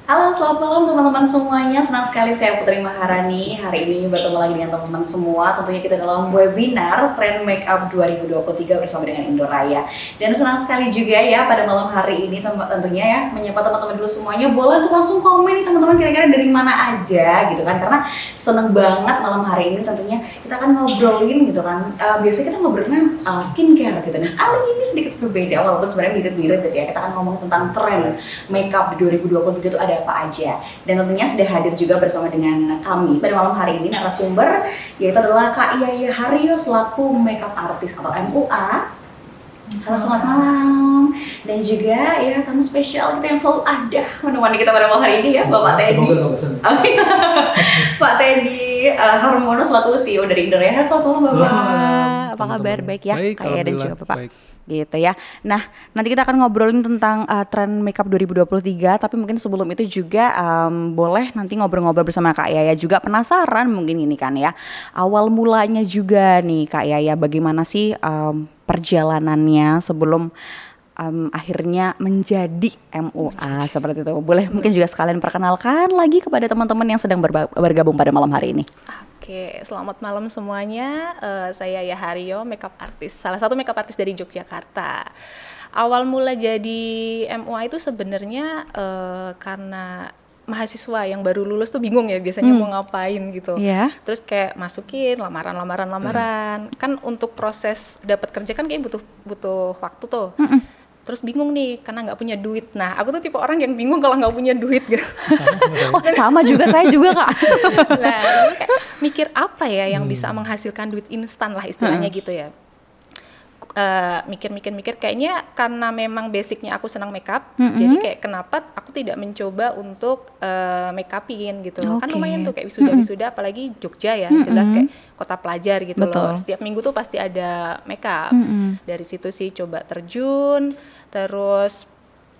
Halo, selamat malam teman-teman semuanya. Senang sekali saya Putri Maharani. Hari ini bertemu lagi dengan teman-teman semua. Tentunya kita dalam webinar Trend Makeup 2023 bersama dengan Indoraya. Dan senang sekali juga ya pada malam hari ini tentunya ya menyapa teman-teman dulu semuanya. Boleh untuk langsung komen nih teman-teman kira-kira dari mana aja gitu kan. Karena seneng banget malam hari ini tentunya kita akan ngobrolin gitu kan. Biasanya kita ngobrolin skincare gitu. Nah kali ini sedikit berbeda walaupun sebenarnya mirip-mirip gitu ya. Kita akan ngomong tentang tren makeup di 2023 itu ada apa aja. Dan tentunya sudah hadir juga bersama dengan kami pada malam hari ini narasumber yaitu adalah Kak Yaya Haryo selaku makeup artist atau MUA. Halo, selamat malam. Dan juga ya tamu spesial kita yang selalu ada menemani kita pada malam hari ini ya, Bapak Teddy. Pak Teddy Harmono selaku CEO dari Indoraya. Selamat malam Bapak. Apa kabar? Baik ya, baik, Kak Yaya dan juga Bapak. Baik. Gitu ya. Nah, nanti kita akan ngobrolin tentang tren makeup 2023, tapi mungkin sebelum itu juga boleh nanti ngobrol-ngobrol bersama Kak Yaya juga. Penasaran mungkin ini kan ya. Awal mulanya juga nih Kak Yaya, bagaimana sih perjalanannya sebelum akhirnya menjadi MUA seperti itu. Boleh mungkin juga sekalian perkenalkan lagi kepada teman-teman yang sedang bergabung pada malam hari ini. Oke, selamat malam semuanya. Saya Yaya Haryo, makeup artist, salah satu makeup artist dari Yogyakarta. Awal mula jadi MUA itu sebenarnya karena mahasiswa yang baru lulus tuh bingung ya biasanya mau ngapain gitu. Yeah. Terus kayak masukin lamaran. Kan untuk proses dapat kerja kan kayak butuh waktu tuh. Terus bingung nih karena nggak punya duit. Nah aku tuh tipe orang yang bingung kalau nggak punya duit gitu. Oh sama juga, saya juga Kak. Nah dulu kayak mikir apa ya yang bisa menghasilkan duit instan lah istilahnya gitu ya. Mikir kayaknya karena memang basicnya aku senang makeup, jadi kayak kenapa aku tidak mencoba untuk make upin gitu. Kan lumayan tuh kayak wisuda apalagi Jogja ya, jelas kayak kota pelajar gitu. Betul. Loh. Setiap minggu tuh pasti ada makeup. Dari situ sih coba terjun, terus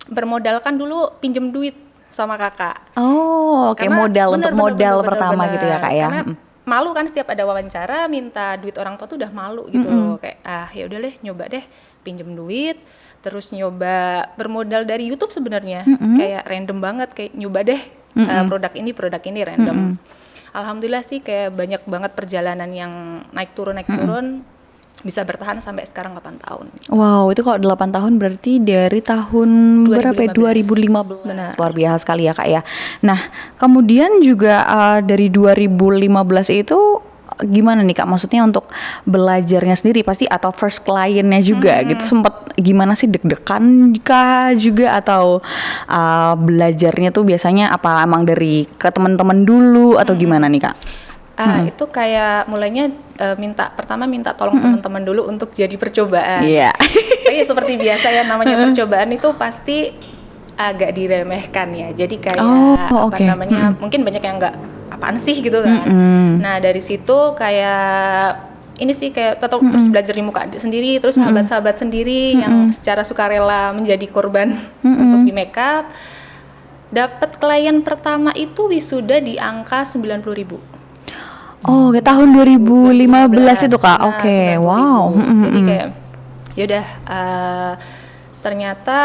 bermodalkan dulu pinjem duit sama kakak. Oh, oke. Modal untuk modal pertama bener. gitu ya Kak ya. Karena malu kan setiap ada wawancara minta duit orang tua tuh udah malu gitu loh. Kayak ya udah deh nyoba deh pinjem duit, terus nyoba bermodal dari YouTube sebenarnya. Kayak random banget kayak nyoba deh produk ini random. Alhamdulillah sih kayak banyak banget perjalanan yang naik turun bisa bertahan sampai sekarang 8 tahun. Wow, itu kalau 8 tahun berarti dari tahun 2015. berapa ya? 2015. Benar. Luar biasa sekali ya Kak ya. Nah, kemudian juga dari 2015 itu gimana nih Kak? Maksudnya untuk belajarnya sendiri pasti atau first client-nya juga gitu sempat gimana sih, deg-degan kah juga atau belajarnya tuh biasanya apa emang dari ke teman-teman dulu atau gimana nih Kak? Itu kayak mulainya pertama minta tolong teman-teman dulu untuk jadi percobaan. Iya. Tapi seperti biasa ya namanya percobaan itu pasti agak diremehkan ya. Jadi kayak mungkin banyak yang nggak apaan sih gitu kan. Nah dari situ kayak ini sih kayak terus belajar di muka sendiri, terus sahabat-sahabat sendiri yang secara sukarela menjadi korban untuk di makeup. Dapat klien pertama itu wisuda di angka 90.000. Oh, ke tahun 2015 itu Kak. Oke, wow. Jadi kayak yaudah ternyata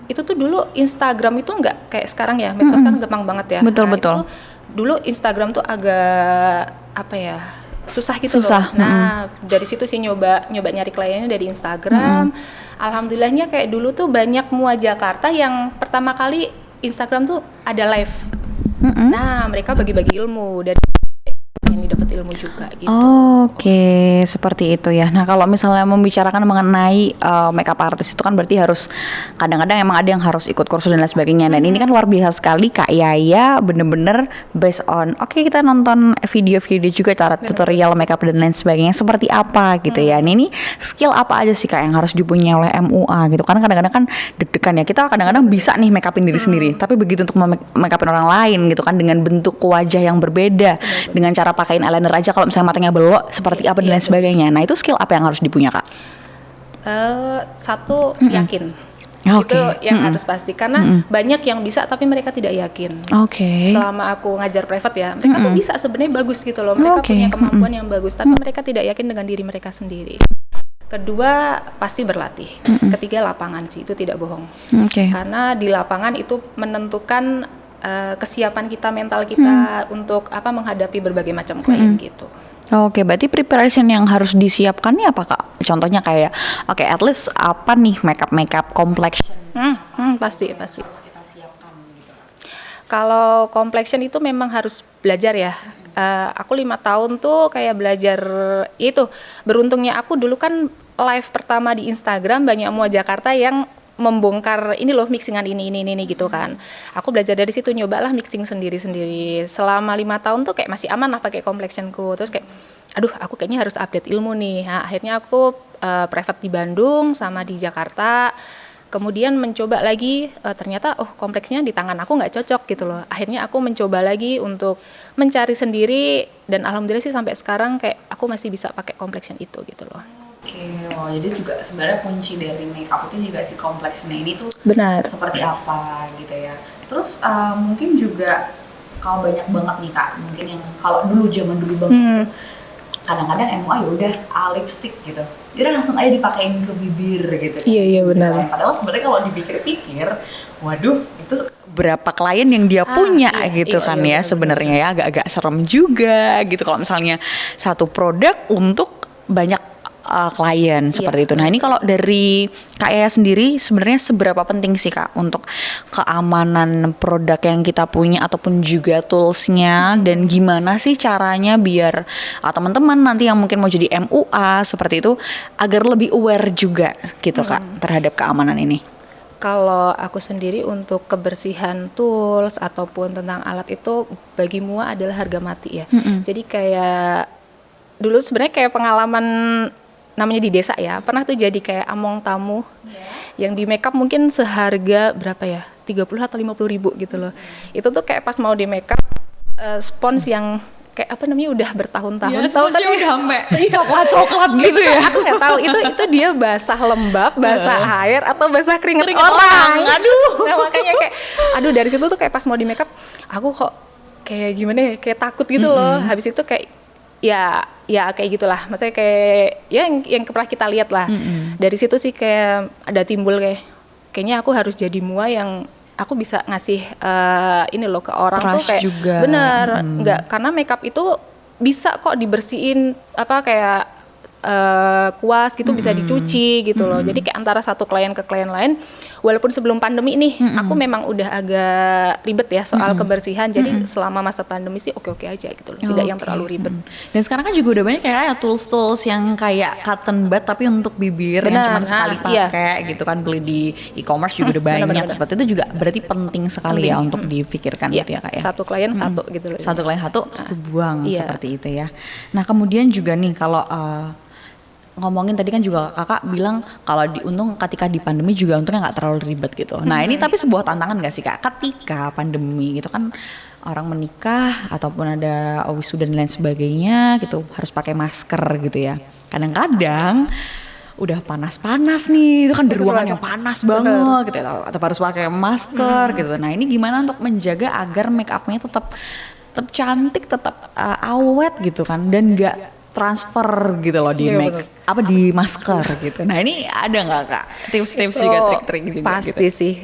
itu tuh dulu Instagram itu nggak kayak sekarang ya, medsos kan gampang banget ya. Betul. Itu dulu Instagram tuh agak apa ya, susah gitu loh. Nah dari situ sih nyoba nyari kliennya dari Instagram. Alhamdulillahnya kayak dulu tuh banyak MUA Jakarta yang pertama kali Instagram tuh ada live. Nah mereka bagi-bagi ilmu dan ini dapat ilmu juga gitu. Oke, seperti itu ya. Nah, kalau misalnya membicarakan mengenai makeup artist itu kan berarti harus kadang-kadang emang ada yang harus ikut kursus dan lain sebagainya. Dan ini kan luar biasa sekali Kak Yaya, bener-bener based on kita nonton video-video juga cara tutorial makeup dan lain sebagainya seperti apa gitu ya. Nah, ini skill apa aja sih Kak yang harus dipunyai oleh MUA gitu. Karena kadang-kadang kan deg-degan ya. Kita kadang-kadang bisa nih makeupin diri sendiri, tapi begitu untuk makeupin orang lain gitu kan dengan bentuk wajah yang berbeda, dengan cara pakein eyeliner aja kalau misalnya matanya belok seperti apa dan lain sebagainya. Nah itu skill apa yang harus dipunya Kak? Satu yakin. Itu yang harus pasti karena banyak yang bisa tapi mereka tidak yakin. Selama aku ngajar private ya, mereka tuh bisa sebenarnya bagus gitu loh. Mereka punya kemampuan yang bagus tapi mereka tidak yakin dengan diri mereka sendiri. Kedua, pasti berlatih. Ketiga, lapangan sih, itu tidak bohong. Karena di lapangan itu menentukan kesiapan kita, mental kita untuk menghadapi berbagai macam klien gitu. Oke, berarti preparation yang harus disiapkan nih apa Kak? Contohnya kayak, at least apa nih makeup complexion? Pasti. Gitu. Kalau complexion itu memang harus belajar ya. Aku 5 tahun tuh kayak belajar itu. Beruntungnya aku dulu kan live pertama di Instagram banyak mua Jakarta yang membongkar ini loh mixingan ini gitu kan. Aku belajar dari situ, nyobalah mixing sendiri. Selama 5 tahun tuh kayak masih aman lah pakai complexionku. Terus kayak aduh aku kayaknya harus update ilmu nih. Nah, akhirnya aku private di Bandung sama di Jakarta. Kemudian mencoba lagi, ternyata kompleksnya di tangan aku nggak cocok gitu loh. Akhirnya aku mencoba lagi untuk mencari sendiri dan alhamdulillah sih sampai sekarang kayak aku masih bisa pakai complexion itu gitu loh. Oke, jadi juga sebenarnya kunci dari makeup itu juga si complexion ini tuh benar seperti apa gitu ya. Terus mungkin juga kalau banyak banget nih Kak, mungkin yang kalau zaman dulu banget kadang-kadang MUA ya udah lipstick gitu, jadi langsung aja dipakein ke bibir gitu. Iya benar. Padahal sebenarnya kalau dipikir-pikir, waduh itu berapa klien yang dia punya gitu kan ya sebenarnya ya, agak-agak serem juga gitu kalau misalnya satu produk untuk banyak klien seperti itu. Nah ini kalau dari Kak Yaya sendiri sebenarnya seberapa penting sih Kak untuk keamanan produk yang kita punya ataupun juga toolsnya, dan gimana sih caranya biar teman-teman nanti yang mungkin mau jadi MUA seperti itu agar lebih aware juga gitu Kak terhadap keamanan ini? Kalau aku sendiri untuk kebersihan tools ataupun tentang alat itu bagi mua adalah harga mati ya. Jadi kayak dulu sebenarnya kayak pengalaman namanya di desa ya, pernah tuh jadi kayak among tamu yang di makeup mungkin seharga berapa ya, 30 atau 50 ribu gitu loh. Itu tuh kayak pas mau di makeup spons yang kayak udah bertahun-tahun, tahu kan udah sampai coklat gitu ya. Aku nggak tahu itu dia basah lembab, basah air atau basah keringet orang. Nah makanya kayak dari situ tuh kayak pas mau di makeup aku kok kayak gimana ya, kayak takut gitu loh. Habis itu kayak ya kayak gitulah, maksudnya kayak ya yang pernah kita lihat lah. Dari situ sih kayak ada timbul kayaknya aku harus jadi mua yang aku bisa ngasih ini loh ke orang. Trust tuh kayak juga. Bener nggak, karena makeup itu bisa kok dibersihin kayak kuas gitu, bisa dicuci gitu loh. Jadi kayak antara satu klien ke klien lain, walaupun sebelum pandemi nih aku memang udah agak ribet ya soal kebersihan. Jadi selama masa pandemi sih oke aja gitu loh, tidak yang terlalu ribet. Dan sekarang kan juga udah banyak kayak tools yang kayak cotton bud tapi untuk bibir yang cuma sekali pakai gitu kan, beli di e-commerce juga udah banyak. Seperti itu juga berarti penting sekali ya untuk difikirkan gitu ya Kak ya. Satu klien satu gitu loh. Satu klien satu, terus buang seperti itu ya. Nah kemudian juga nih kalau ngomongin tadi kan juga kakak bilang kalau diuntung ketika di pandemi juga untungnya nggak terlalu ribet gitu. Nah ini tapi sebuah tantangan nggak sih Kak ketika pandemi gitu kan, orang menikah ataupun ada wisuda dan lain sebagainya gitu harus pakai masker gitu ya. Kadang-kadang udah panas-panas nih, itu kan di ruangan yang panas banget gitu ya, atau harus pakai masker gitu. Nah ini gimana untuk menjaga agar make upnya tetap cantik, tetap awet gitu kan, dan nggak transfer gitu loh di di masker gitu. Nah ini ada nggak Kak tips-tips juga, trik-trik juga? Pasti gitu sih,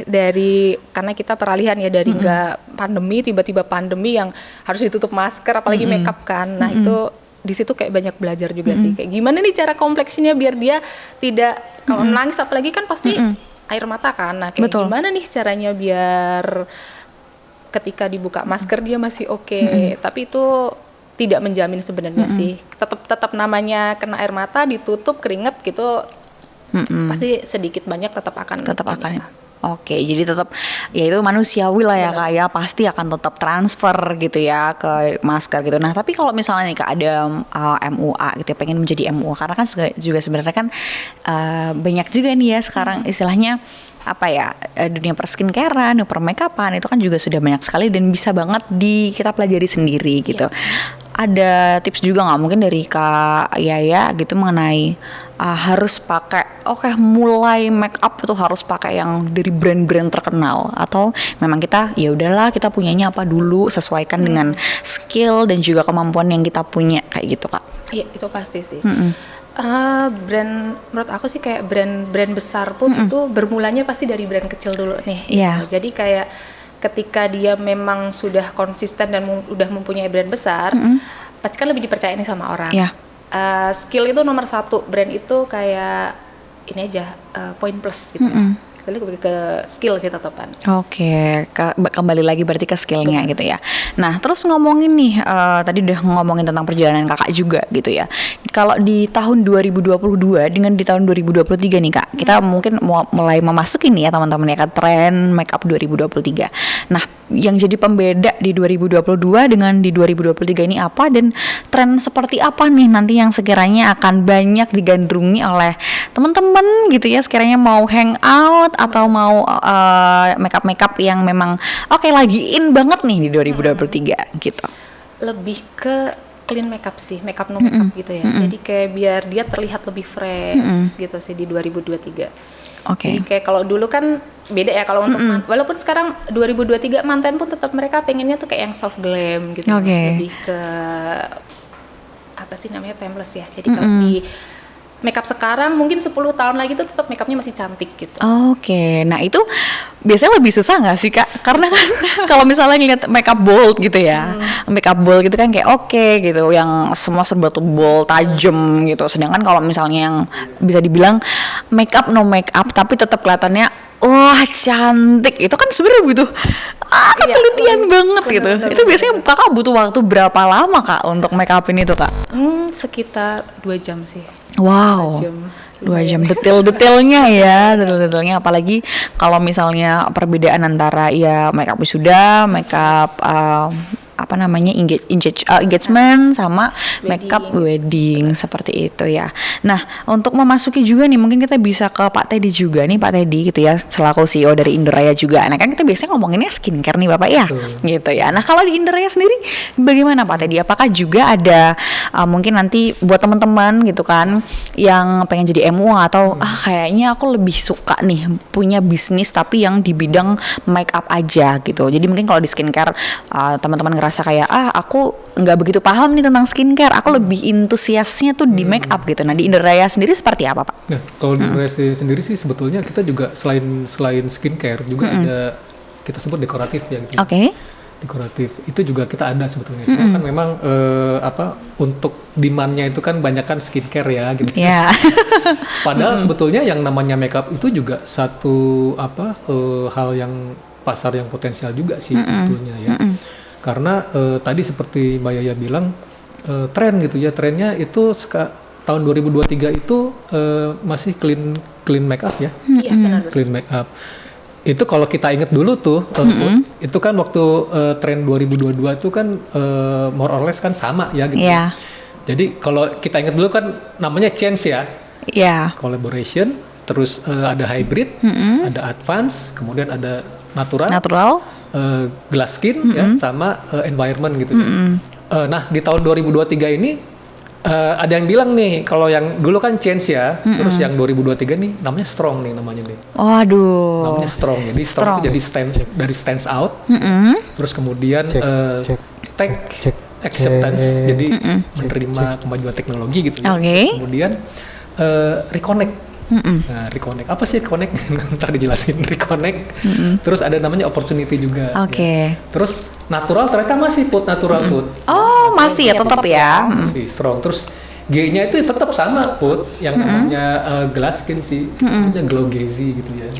karena kita peralihan ya dari nggak pandemi tiba-tiba pandemi yang harus ditutup masker, apalagi makeup kan. Nah itu di situ kayak banyak belajar juga sih, kayak gimana nih cara kompleksinya biar dia tidak kalau nangis apalagi kan pasti air mata kan. Nah kayak gimana nih caranya biar ketika dibuka masker dia masih oke, tapi itu tidak menjamin sebenarnya sih. Tetap namanya kena air mata, ditutup keringet gitu, pasti sedikit banyak tetap akan. Oke, jadi tetap ya itu manusiawi lah ya Kak ya, pasti akan tetap transfer gitu ya ke masker gitu. Nah tapi kalau misalnya nih Kak ada MUA gitu ya, pengen menjadi MUA, karena kan juga sebenarnya kan banyak juga nih ya sekarang istilahnya dunia per skincarean, per makeupan itu kan juga sudah banyak sekali dan bisa banget kita pelajari sendiri gitu. Ada tips juga nggak mungkin dari Kak Yaya gitu mengenai harus pakai mulai make up itu harus pakai yang dari brand-brand terkenal, atau memang kita ya udahlah kita punyanya apa dulu, sesuaikan dengan skill dan juga kemampuan yang kita punya kayak gitu Kak? Iya itu pasti sih. Brand menurut aku sih kayak brand besar pun itu bermulanya pasti dari brand kecil dulu nih. Gitu. Jadi kayak ketika dia memang sudah konsisten dan udah mempunyai brand besar, pasti kan lebih dipercaya nih sama orang. Yeah. Skill itu nomor satu, brand itu kayak ini aja point plus gitu ya. Lebih ke skill sih tetapan. Oke, kembali lagi berarti ke skillnya gitu ya. Nah, terus ngomongin nih, tadi udah ngomongin tentang perjalanan kakak juga gitu ya. Kalau di tahun 2022 dengan di tahun 2023 nih kak, kita mungkin mulai memasuki nih ya teman-teman ya, tren makeup 2023. Nah, yang jadi pembeda di 2022 dengan di 2023 ini apa, dan tren seperti apa nih nanti yang sekiranya akan banyak digandrungi oleh teman-teman gitu ya, sekiranya mau hangout atau mau makeup yang memang lagi in banget nih di 2023 gitu. Lebih ke clean makeup sih, makeup no makeup gitu ya. Jadi kayak biar dia terlihat lebih fresh gitu sih di 2023. Jadi kayak kalau dulu kan beda ya, kalau untuk walaupun sekarang 2023 manten pun tetap mereka pengennya tuh kayak yang soft glam gitu. Lebih ke apa sih namanya, timeless ya. Jadi kalau di makeup sekarang mungkin 10 tahun lagi tuh tetap makeupnya masih cantik gitu. Nah itu biasanya lebih susah nggak sih kak? Karena kan kalau misalnya ngeliat makeup bold gitu ya, makeup bold gitu kan kayak gitu, yang semua serba tuh bold, tajam gitu. Sedangkan kalau misalnya yang bisa dibilang makeup no makeup tapi tetap kelihatannya wah cantik, itu kan sebenarnya butuh ketelitian banget gitu. Itu biasanya kakak butuh waktu berapa lama kak untuk make upin itu kak? Sekitar 2 jam sih. Wow, 2 jam detailnya ya, detailnya apalagi kalau misalnya perbedaan antara ya makeup wisuda, makeup engagement sama makeup wedding seperti itu ya. Nah, untuk memasuki juga nih mungkin kita bisa ke Pak Teddy juga nih, Pak Teddy gitu ya, selaku CEO dari Indoraya juga. Nah, kan kita biasanya ngomonginnya skincare nih Bapak ya. Gitu ya. Nah, kalau di Indoraya sendiri bagaimana Pak Teddy? Apakah juga ada mungkin nanti buat teman-teman gitu kan yang pengen jadi MUA atau kayaknya aku lebih suka nih punya bisnis tapi yang di bidang make up aja gitu. Jadi mungkin kalau di skincare teman-teman ngerasa kayak aku nggak begitu paham nih tentang skincare, aku lebih antusiasnya tuh di make up gitu. Nah di Indoraya sendiri seperti apa Pak? Nah kalau di Indoraya sendiri sih sebetulnya kita juga selain skincare juga ada kita sebut dekoratif ya gitu. Dekoratif itu juga kita ada sebetulnya. Cuma kan memang untuk demand-nya itu kan banyak kan skincare ya gitu. Padahal sebetulnya yang namanya makeup itu juga satu hal yang pasar yang potensial juga sih sebetulnya ya. Karena tadi seperti Mbak Yaya bilang tren gitu ya, trennya itu tahun 2023 itu masih clean makeup ya. Iya benar. Clean makeup. Itu kalau kita ingat dulu tuh, itu kan waktu tren 2022 itu kan more or less kan sama ya gitu. Jadi kalau kita ingat dulu kan namanya change ya. Collaboration, terus ada hybrid, ada advance, kemudian ada natural. Glass skin ya sama environment gitu. Nah di tahun 2023 ini ada yang bilang nih kalau yang dulu kan change ya, terus yang 2023 nih namanya strong nih namanya nih. Namanya strong. Jadi strong itu jadi stands out. Terus kemudian tech acceptance, jadi menerima kemajuan teknologi gitu ya. Kemudian reconnect. Nah, reconnect. Apa sih reconnect? Ntar dijelasin reconnect. Terus ada namanya opportunity juga. Ya. Terus natural ternyata masih natural put. Masih ya tetap ya. Masih strong. Terus G-nya itu tetap sama put, yang namanya glass skin sih. Maksudnya glow gazy gitu ya.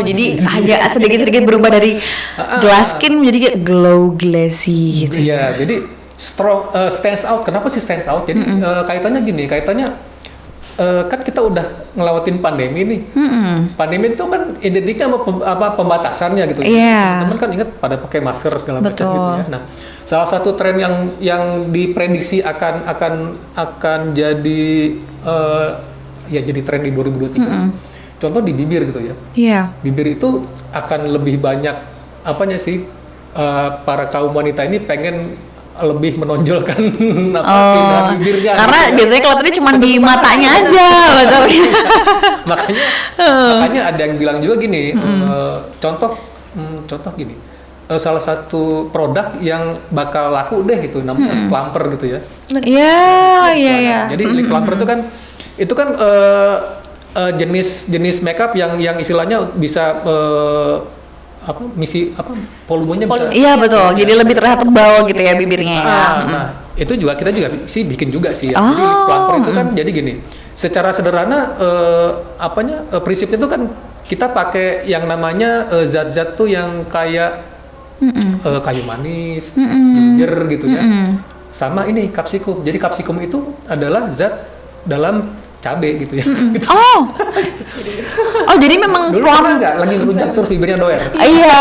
Jadi agak sedikit-sedikit berubah dari glass skin menjadi glow glazy gitu. Iya, jadi strong stands out. Kenapa sih stands out? Jadi kaitannya gini, kan kita udah ngelewatin pandemi nih. Pandemi itu kan identiknya sama pembatasannya gitu. Teman-teman kan ingat pada pakai masker segala macam gitu ya. Nah, salah satu tren yang diprediksi akan jadi jadi tren di 2023. Contoh di bibir gitu ya. Bibir itu akan lebih banyak para kaum wanita ini pengen lebih menonjolkan bibirnya. Karena biasanya kelihatannya cuma di matanya aja, betul. makanya ada yang bilang juga gini, contoh gini, salah satu produk yang bakal laku deh gitu, namanya plumper gitu ya. Iya. Jadi lip plumper itu kan jenis makeup yang istilahnya bisa volumenya bisa. Iya betul. Jadi lebih terlihat tebal gitu ya bibirnya ya. Nah, itu juga kita juga sih bikin juga sih ya. Jadi lip plumper itu kan jadi gini. Secara sederhana prinsipnya itu kan kita pakai yang namanya zat-zat tuh yang kayak kayu manis, ginger gitu ya. Sama ini capsicum. Jadi capsicum itu adalah zat dalam cabe gitu ya. Oh jadi memang dulu pernah nggak lagi ngerujak terus bibirnya doer? Iya.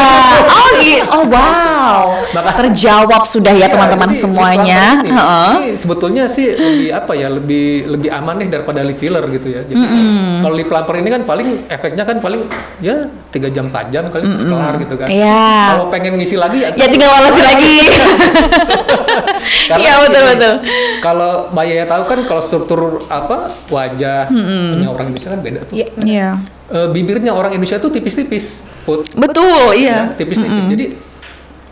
Wow. Terjawab sudah ya teman-teman semuanya. Ini sebetulnya sih lebih aman nih daripada lip filler gitu ya. Jadi kalau lip plumper ini kan paling efeknya kan paling ya 3 jam 4 jam kali terus kelar gitu kan. Iya. Kalau pengen ngisi lagi ya tinggal walasi lagi. Iya betul. Kalau Mbak Yaya tahu kan kalau struktur wajah orang Indonesia kan beda tuh. Iya. Bibirnya orang Indonesia tuh tipis-tipis. Betul, iya. Tipis-tipis. Jadi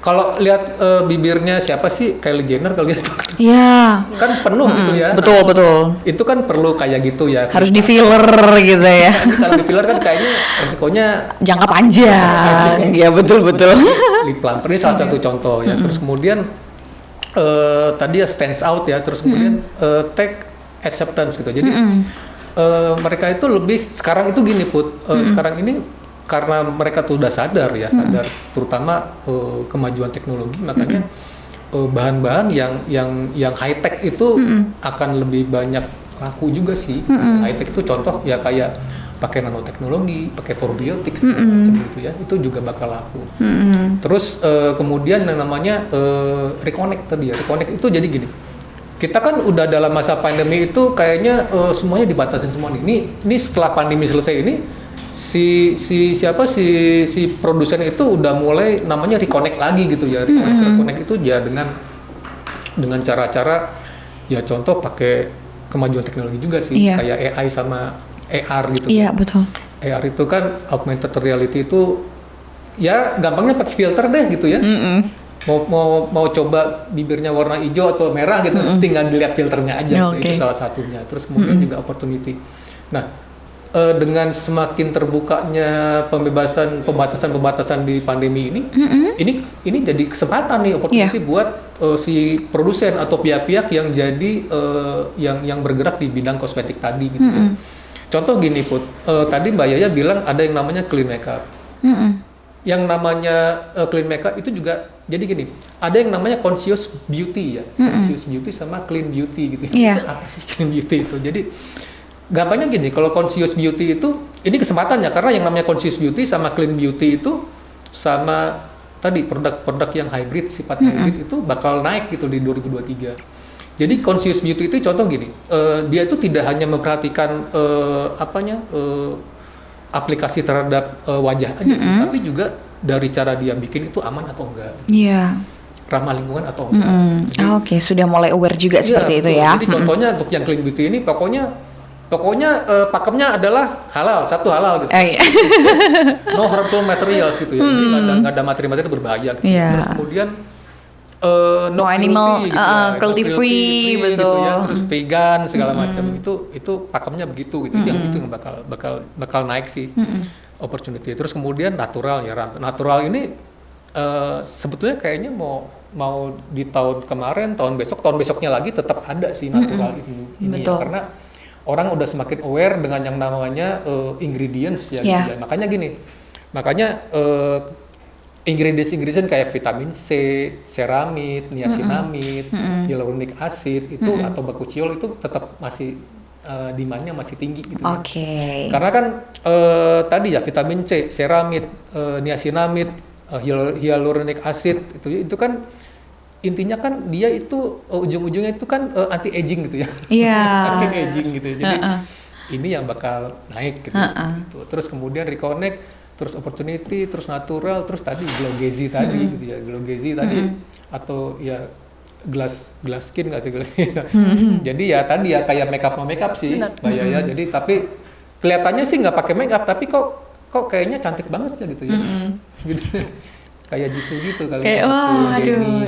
kalau lihat bibirnya siapa sih Kylie Jenner kalau gitu. Iya. Kan penuh gitu ya. Betul. Itu kan perlu kayak gitu ya. Harus di filler gitu ya. Kalau di filler kan kayaknya resikonya jangka panjang. Iya betul. Lip plumper ini salah satu contoh ya. Terus kemudian tadi ya stands out ya. Terus kemudian take acceptance gitu. Jadi mereka itu lebih sekarang itu gini sekarang ini karena mereka tuh udah sadar terutama kemajuan teknologi, makanya bahan-bahan yang high tech itu akan lebih banyak laku juga sih. High tech itu contoh ya kayak pakai nanoteknologi, pakai probiotik macam itu ya, itu juga bakal laku. Terus kemudian yang namanya reconnect tadi ya, reconnect itu jadi gini. Kita kan udah dalam masa pandemi itu kayaknya semuanya dibatasin semua nih. Ini setelah pandemi selesai ini si produsen itu udah mulai namanya reconnect lagi gitu ya. Reconnect itu ya dengan cara-cara ya contoh pakai kemajuan teknologi juga sih, kayak AI sama AR gitu. Iya, betul. AR itu kan augmented reality itu ya gampangnya pakai filter deh gitu ya. Mau coba bibirnya warna hijau atau merah gitu, tinggal dilihat filternya aja. Itu salah satunya. Terus kemudian juga opportunity. Nah, dengan semakin terbukanya pembatasan di pandemi ini jadi kesempatan nih, opportunity buat si produsen atau pihak-pihak yang jadi yang bergerak di bidang kosmetik tadi gitu ya. Contoh gini tadi Mbak Yaya bilang ada yang namanya clean makeup. Yang namanya clean makeup itu juga jadi gini, ada yang namanya conscious beauty ya, conscious beauty sama clean beauty gitu. Itu apa sih clean beauty itu? Jadi gampangnya gini, kalau conscious beauty itu ini kesempatannya, karena yang namanya conscious beauty sama clean beauty itu sama tadi produk-produk yang hybrid, sifat hybrid itu bakal naik gitu di 2023. Jadi conscious beauty itu contoh gini, dia itu tidak hanya memperhatikan aplikasi terhadap wajah aja sih, tapi juga dari cara dia bikin itu aman atau enggak. Iya. Ramah lingkungan atau enggak. Oke, sudah mulai aware juga seperti itu ya. Jadi contohnya untuk yang clean beauty ini pokoknya pakemnya adalah satu halal gitu. No harmful materials gitu ya. Jadi nggak ada materi-materi berbahaya gitu. Terus kemudian no animal cruelty free betul gitu ya. Terus vegan segala macam itu pakemnya begitu gitu. Itu yang bakal naik sih opportunity. Terus kemudian natural natural ini sebetulnya kayaknya mau di tahun kemarin, tahun besoknya lagi tetap ada sih natural ini ya, karena orang udah semakin aware dengan yang namanya ingredients ya, gitu ya. Makanya ingredients kayak vitamin C, ceramid, niacinamide, hyaluronic acid itu atau bakuchiol itu tetap masih demand-nya masih tinggi gitu. Karena kan tadi ya vitamin C, ceramid, niacinamide, hyaluronic acid itu kan intinya kan dia itu ujung-ujungnya itu kan anti aging gitu ya. Anti aging gitu. Jadi ini yang bakal naik gitu. Terus kemudian reconnect, terus opportunity, terus natural, terus tadi glow gazy tadi gitu ya. Glow gazy tadi atau ya glass skin gitu. Jadi ya tadi ya kayak makeup sih Mbak Yaya. Jadi tapi kelihatannya sih nggak pakai makeup tapi kok kayaknya cantik banget ya gitu ya. Gitu. Kayak Jisoo gitu kalau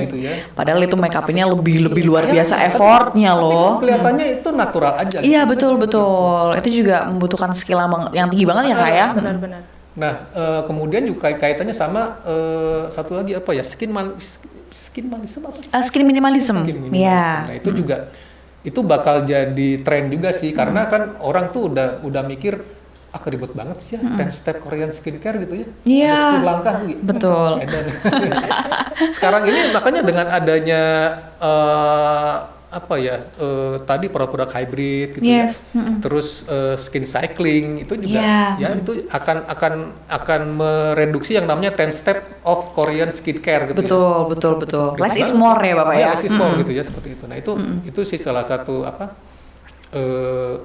gitu ya. Padahal itu make up-nya lebih luar biasa effortnya loh. Kelihatannya itu natural aja. Iya gitu. betul. Itu juga membutuhkan skill yang tinggi banget ya Kak ya. Benar-benar. Nah, kemudian juga kaitannya sama satu lagi apa ya, skin minimalism apa? Skin minimalism. Ya. Nah itu juga itu bakal jadi tren juga sih, karena kan orang tuh udah mikir ribet banget sih ya, 10 step Korean skincare gitu ya. Iya. Ada 10 langkah gitu. Betul. Sekarang ini makanya dengan adanya tadi produk hybrid gitu ya, terus skin cycling itu juga ya itu akan mereduksi yang namanya 10 step of Korean skincare gitu. Betul. Less is more ya Bapak ya. Less is more gitu ya, seperti itu. Nah itu sih salah satu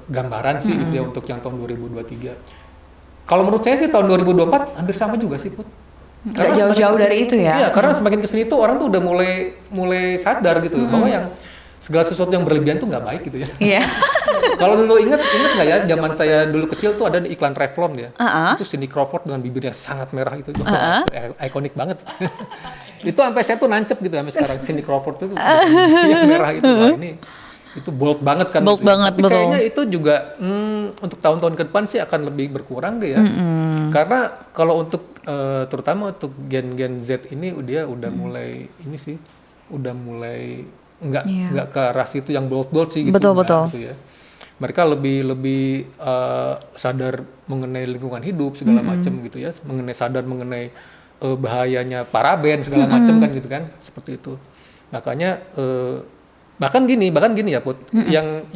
gambaran sih gitu ya untuk yang tahun 2023. Kalau menurut saya sih tahun 2024 hampir sama juga sih Put. Nggak jauh-jauh dari itu ya. Iya, karena semakin kesini tuh orang tuh udah mulai sadar gitu bahwa yang segala sesuatu yang berlebihan tuh nggak baik gitu ya. Iya. Kalau dulu inget nggak ya, zaman saya dulu kecil tuh ada iklan Revlon ya. Itu Cindy Crawford dengan bibirnya sangat merah itu. Itu ikonik banget. Itu sampai saya tuh nancep gitu sampai sekarang, Cindy Crawford tuh yang merah itu. Wah, ini itu bold banget kan. Bold banget, tapi kayaknya itu juga untuk tahun-tahun ke depan sih akan lebih berkurang deh ya. Karena kalau untuk terutama untuk gen Z ini dia udah mulai ini sih, udah mulai nggak ke arah situ yang bold sih gitu. Betul. Gitu ya. Mereka lebih sadar mengenai lingkungan hidup segala macam gitu ya, sadar mengenai bahayanya paraben segala macam kan gitu kan, seperti itu. Makanya bahkan gini ya Put,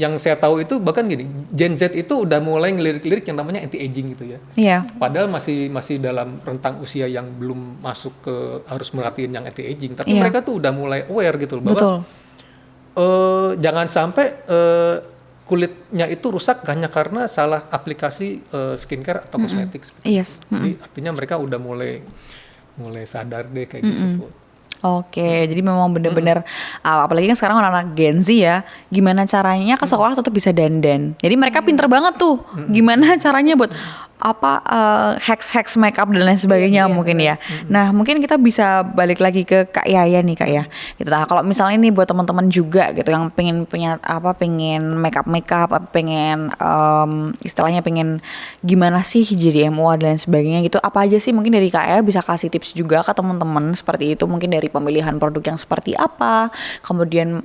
yang saya tahu itu bahkan gini, Gen Z itu udah mulai ngelirik-lirik yang namanya anti aging gitu ya. Iya. Padahal masih dalam rentang usia yang belum masuk ke harus merhatiin yang anti aging, tapi mereka tuh udah mulai aware gitu loh bahwa jangan sampai kulitnya itu rusak hanya karena salah aplikasi skincare atau kosmetik. Yes. Jadi artinya mereka udah mulai sadar deh kayak gitu. Oke, jadi memang benar-benar apalagi kan sekarang anak-anak Gen Z ya, gimana caranya ke sekolah tetap bisa dandan. Jadi mereka pinter banget tuh, gimana caranya buat hacks makeup dan lain sebagainya mungkin ya. Nah mungkin kita bisa balik lagi ke Kak Yaya nih Kak ya. Gitu. Nah kalau misalnya nih buat teman-teman juga gitu yang pengen punya pengen makeup, pengen istilahnya pengen gimana sih jadi MUA dan lain sebagainya gitu. Apa aja sih mungkin dari Kak Yaya bisa kasih tips juga ke teman-teman seperti itu, mungkin dari pemilihan produk yang seperti apa. Kemudian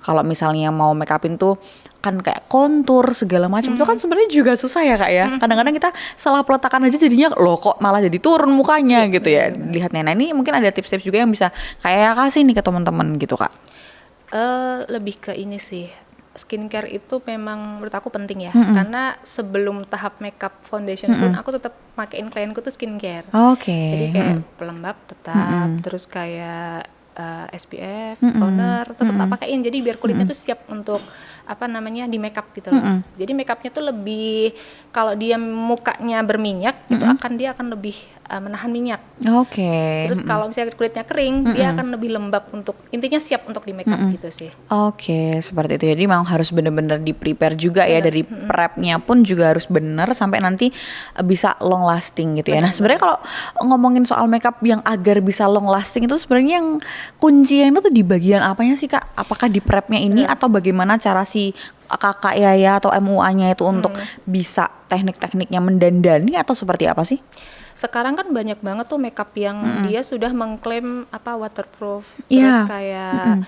kalau misalnya mau makeupin tuh kan kayak kontur segala macam itu kan sebenarnya juga susah ya Kak ya. Kadang-kadang kita salah peletakan aja jadinya loh kok malah jadi turun mukanya gitu ya. Lihatnya. Nah ini mungkin ada tips-tips juga yang bisa kayak kasih nih ke teman-teman gitu Kak. Lebih ke ini sih, skincare itu memang menurut aku penting ya. Karena sebelum tahap makeup foundation pun aku tetap makein klienku tuh skincare. Jadi kayak pelembab tetap, terus kayak SPF, toner tetap tak pakein. Jadi biar kulitnya tuh siap untuk di makeup gitu loh. Jadi makeupnya tuh lebih, kalau dia mukanya berminyak itu dia akan lebih menahan minyak. Terus kalau misalnya kulitnya kering, dia akan lebih lembab untuk intinya siap untuk di makeup gitu sih. Seperti itu. Jadi memang harus benar-benar di prepare juga ya dari prepnya pun juga harus benar sampai nanti bisa long lasting gitu ya. Nah sebenarnya kalau ngomongin soal makeup yang agar bisa long lasting itu sebenarnya yang kuncinya itu di bagian apanya sih Kak? Apakah di prepnya ini atau bagaimana cara si Kakak Yaya atau MUA-nya itu untuk bisa teknik-tekniknya mendandani atau seperti apa sih? Sekarang kan banyak banget tuh makeup yang dia sudah mengklaim waterproof, terus kayak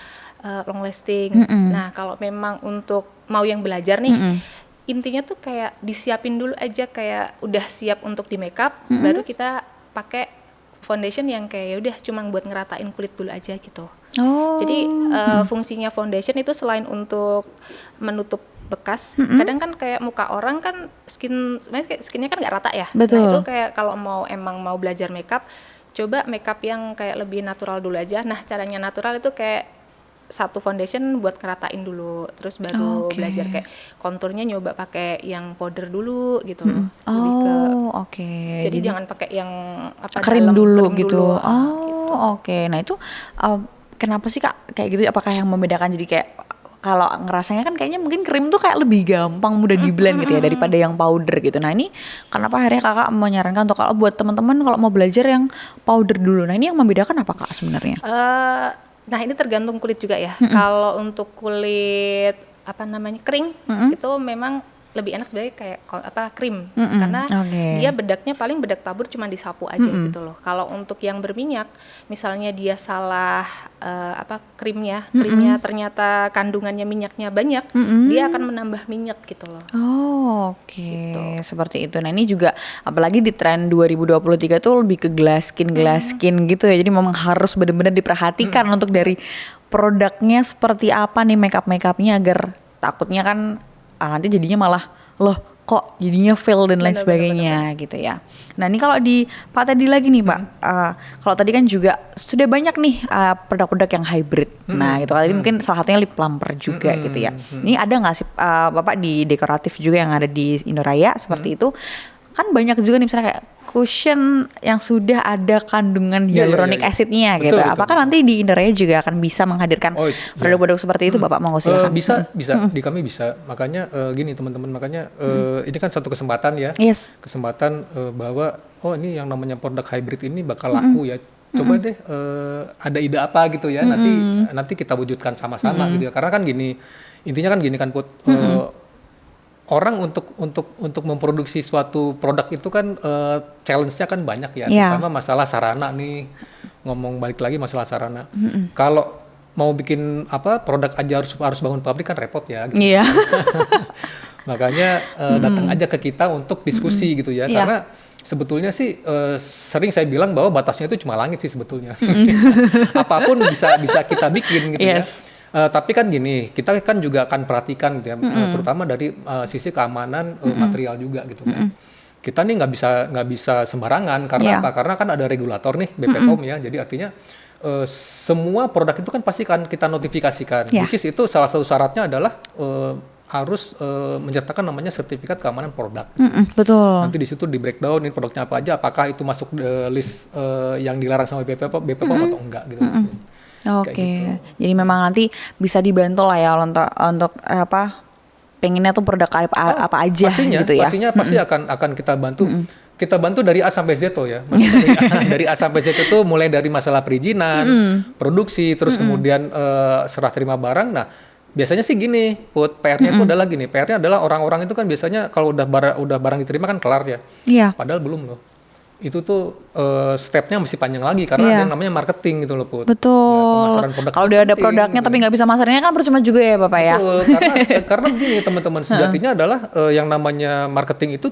long lasting. Nah kalau memang untuk mau yang belajar nih, intinya tuh kayak disiapin dulu aja, kayak udah siap untuk di makeup, baru kita pakai foundation yang kayak udah cuma buat ngeratain kulit dulu aja gitu. Jadi fungsinya foundation itu selain untuk menutup bekas, kadang kan kayak muka orang kan skinnya kan nggak rata ya. Betul. Nah itu kayak kalau emang mau belajar makeup, coba makeup yang kayak lebih natural dulu aja. Nah caranya natural itu kayak satu foundation buat ngeratain dulu, terus baru belajar kayak konturnya nyoba pakai yang powder dulu gitu. Lebih ke jadi jangan pakai yang krim dulu gitu. Dulu. Nah itu kenapa sih Kak kayak gitu? Apakah yang membedakan jadi kayak kalau ngerasanya kan kayaknya mungkin krim tuh kayak lebih gampang mudah di blend gitu ya daripada yang powder gitu. Nah ini kenapa akhirnya Kakak menyarankan untuk kalau buat teman-teman kalau mau belajar yang powder dulu. Nah ini yang membedakan apa Kak sebenarnya? Nah ini tergantung kulit juga ya. Kalau untuk kulit kering itu memang lebih enak sebagai kayak krim, karena dia bedaknya paling bedak tabur cuma disapu aja gitu loh. Kalau untuk yang berminyak, misalnya dia salah krimnya ternyata kandungannya minyaknya banyak, dia akan menambah minyak gitu loh. Gitu. Seperti itu. Nah ini juga apalagi di tren 2023 tuh lebih ke glass skin gitu ya. Jadi memang harus benar-benar diperhatikan untuk dari produknya seperti apa nih makeupnya agar takutnya kan nanti jadinya malah loh kok jadinya fail dan lain sebagainya gitu ya. Nah ini kalau di Pak Teddy lagi nih Pak, kalau tadi kan juga sudah banyak nih produk-produk yang hybrid. Nah gitu tadi mungkin salah satunya lip plumper juga gitu ya. Ini ada nggak sih Bapak di dekoratif juga yang ada di Indoraya seperti itu? Kan banyak juga nih misalnya kayak cushion yang sudah ada kandungan hyaluronic acidnya gitu. Betul, apakah nanti di Indoraya juga akan bisa menghadirkan produk-produk seperti itu, Bapak mau silakan? Bisa di kami bisa. Makanya gini teman-teman, makanya ini kan satu kesempatan ya. Kesempatan bahwa ini yang namanya produk hybrid ini bakal laku ya. Coba deh ada ide apa gitu ya. Nanti kita wujudkan sama-sama gitu ya. Karena kan gini, intinya kan gini kan Put. Orang untuk memproduksi suatu produk itu kan challenge-nya kan banyak ya, terutama masalah sarana nih. Ngomong balik lagi masalah sarana. Kalau mau bikin produk aja harus bangun pabrik kan repot ya. Gitu. Makanya datang aja ke kita untuk diskusi gitu ya. Karena sebetulnya sih sering saya bilang bahwa batasnya itu cuma langit sih sebetulnya. Apapun bisa kita bikin gitu ya. Tapi kan gini, kita kan juga akan perhatikan gitu ya, terutama dari sisi keamanan material juga gitu kan. Kita nih nggak bisa sembarangan karena apa? Karena kan ada regulator nih BPOM ya. Jadi artinya semua produk itu kan pasti kan kita notifikasikan. Which is itu salah satu syaratnya adalah harus menyertakan namanya sertifikat keamanan produk. Betul. Nanti di situ di breakdown ini produknya apa aja, apakah itu masuk list yang dilarang sama BPOM atau enggak gitu. Gitu. Jadi memang nanti bisa dibantu lah ya untuk pengennya tuh produk apa aja gitu ya. Pastinya pasti akan kita bantu. Kita bantu dari A sampai Z ya. Dari A sampai Z itu mulai dari masalah perizinan, produksi, terus kemudian serah terima barang. Nah, biasanya sih gini, PR-nya itu adalah gini. PR-nya adalah orang-orang itu kan biasanya kalau udah barang diterima kan kelar ya. Padahal belum loh. Itu tuh stepnya masih panjang lagi karena ada yang namanya marketing gitu loh Put. Betul. Ya, kalau udah ada produknya tapi nggak bisa masarnya kan percuma juga ya Bapak ya. Betul. karena begini teman-teman, sejatinya adalah yang namanya marketing itu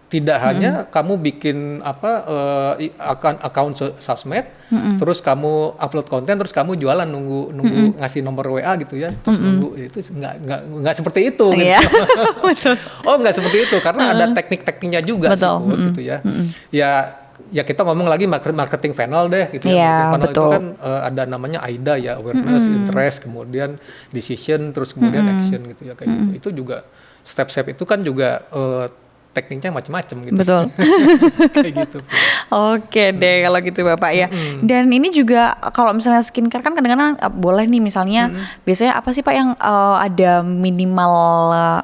tidak hanya kamu bikin account sosmed, terus kamu upload konten, terus kamu jualan nunggu ngasih nomor WA gitu ya, terus nunggu itu nggak seperti itu. Gitu. Nggak seperti itu karena ada teknik-tekniknya juga sih, gitu ya. Ya kita ngomong lagi marketing funnel deh gitu ya. Funnel itu kan ada namanya AIDA ya, awareness, interest, kemudian decision, terus kemudian action gitu ya kayak gitu. Itu juga step-step itu kan juga tekniknya macam-macam gitu. Betul. Kayak gitu. Oke deh kalau gitu Bapak ya. Dan ini juga kalau misalnya skincare kan kadang-kadang boleh nih misalnya biasanya apa sih Pak yang ada minimal